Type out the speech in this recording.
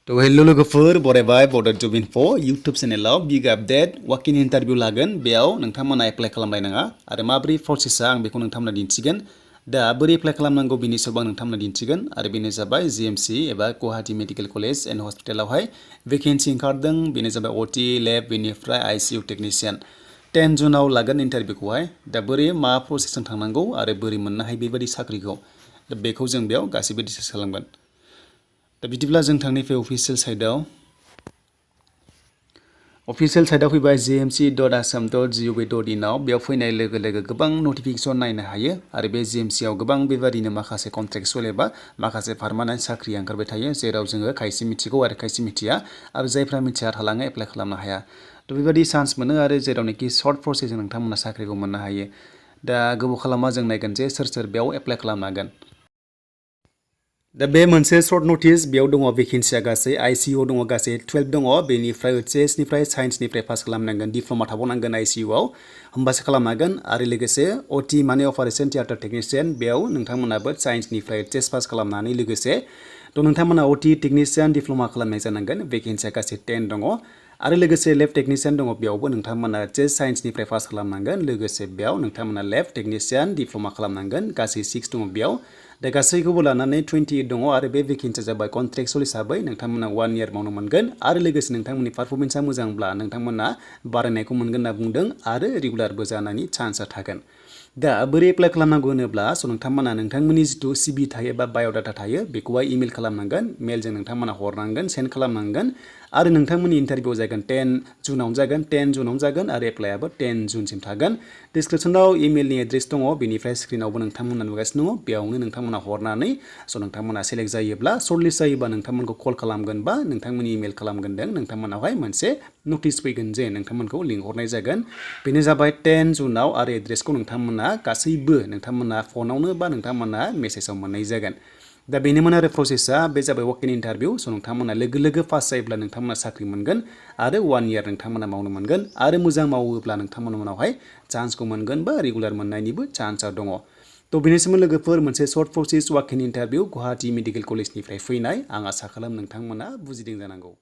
तो हेलो लोगोफोर बरायबाय Bodojobinfo YouTube चेनेलाव बिग आपडेट वाकिं इन्टारभिउ लागोन बेयाव नोंथांमोना एप्लाइ खालामलायनाङा आरो माबोरै प्रसेसा आं बेखौ नोंथांमोना दिन्थिगोन दा बोरै एप्लाइ खालामनांगौ बिनि सायाव आं नोंथांमोना दिन्थिगोन आरो बेनो जाबाय GMC एबा गुवाहाटी मेडिकेल कलेज एन्ड हस्पिटालावहाय भेकेन्सि ओंखारदों बेनो जाबाय OT लेब बेनिफ्राय ICU टेक्निशियान 10 जुनाव लागोन इन्टारभिउखौहाय दा बोरै मा प्रसेसजों थांनांगौ आरो बोरै मोननो हायो बेबायदि साख्रिखौ दा बेखौ जों बेयाव गासैबो डिसकास खालामगोन दा बिदिब्ला जों थांनिफ्राय अफिसियेल साइटआव फैबाय gmch.assam.gov.in आव बेयाव फैनाय लोगो लोगो गोबां नटिफिकेसन नायनो हायो आरो बे GMC आव गोबां बेबादिनो माखासे कन्ट्रेक्चुएल एबा माखासे पार्मानेन्ट साख्रि ओंखारबाय थायो जेराव जोङो खायसे मिथिगौ आरो खायसे मिथिया आरो जायफ्रा मिथिया थालाङो एप्लाइ खालामनो हाया थ' बेबादि चान्स मोनो आरो जेरावनोखि सर्ट प्रसेसजों नोंथांमोना साख्रिखौ मोननो हायो दा गोबाव खालामा जों नायगोन जे सोर बेयाव एप्लाइ खालामनो हागोन दा बे मोनसे सर्ट नटिस बेयाव दङ भेकेन्सिया गासै ICU दङ गासै 12 दङ बेनिफ्राय HS निफ्राय साइन्सनिफ्राय पास खालामनांगोन डिप्ल'मा थाबावनांगोन ICU आव होमबासो खालामनो हागोन आरो लोगोसे OT माने अपारेशन थियेटार टेक्निशियान बेयाव नोंथांमोनाबो साइन्सनिफ्राय HS पास खालामनानै लोगोसे थ' नोंथांमोना OT टेक्निशियान डिप्ल'मा खालामनाय जानांगोन भेकेन्सिया गासै 10 दङ आरो लोगोसे लेब टेक्निशियान दङ बेयावबो नोंथांमोना HS साइन्सनिफ्राय पास खालामनांगोन लोगोसे बेयाव नोंथांमोना लेब टेक्निशियान डिप्ल'मा खालामनांगोन गासै 6 दङ बेयाव दा गासैखौबो लानानै 28 दङ आरो बे भेकेन्सिया जाबाय कन्ट्रेक्चुएल हिसाबै नोंथांमोना 1 इयार मावनो मोनगोन आरो लोगोसे नोंथांमोननि पारफरमेन्सआ मोजांब्ला नोंथांमोना बारायनायखौ मोनगोन होनना बुंदों आरो रेगुलारबो जानायनि चान्सआ थागोन दा बोरै एप्लाइ खालामनांगौ होनोब्ला नोंथांमोना नोंथांमोननि जिथु CV थायो बा बाय'डाटा थायो बेखौहाय इमेल खालामनांगोन मेलजों नोंथांमोना हरनांगोन सेन्ड खालामनांगोन आरो नोंथांमोननि इन्टारभिउ जागोन 10 जुनाव जागोन आरो एप्लाइआबो 10 जुनसिम थागोन डिसक्रिपसनाव इमेलनि एड्रेस दङ बेनिफ्राय स्क्रिनावबो नोंथांमोना नुगासिनो दङ बेयावनो नोंथांमोना हरनानै नोंथांमोना सेलेक्ट जायोब्ला सर्टलिस्ट जायोबा नोंथांमोनखौ कल खालामगोन बा नोंथांमोननि इमेल खालामगोन नोंथांमोनावहाय मोनसे नटिस फैगोन जे नोंथांमोनखौ लिंहरनाय जागोन बेनो जाबाय 10 जुनाव आरो एड्रेसखौ नोंथांमोना गासैबो नोंथांमोना फनावनो बा नोंथांमोना मेसेजाव मोननाय जागोन दा बेनोमोन आरो प्रसेसा बे जाबाय वाकिं इन्टारभिउ नोंथांमोना लोगो पास जायोब्ला नोंथांमोना साख्रि मोनगोन आरो 1 इयार नोंथांमोना मावनो मोनगोन आरो मोजां मावोब्ला नोंथांमोनावहाय चान्सखौ मोनगोन बा रेगुलार मोननायनिबो चान्सआ दङ थ' बेनि सोमोन्दै लोगोफोर मोनसे सर्ट प्रसेस वाकिं इन्टारभिउ गुवाहाटी मेडिकेल कलेजनिफ्राय फैनाय आं आसा खालाम नोंथांमोना बुजिदों जानांगौ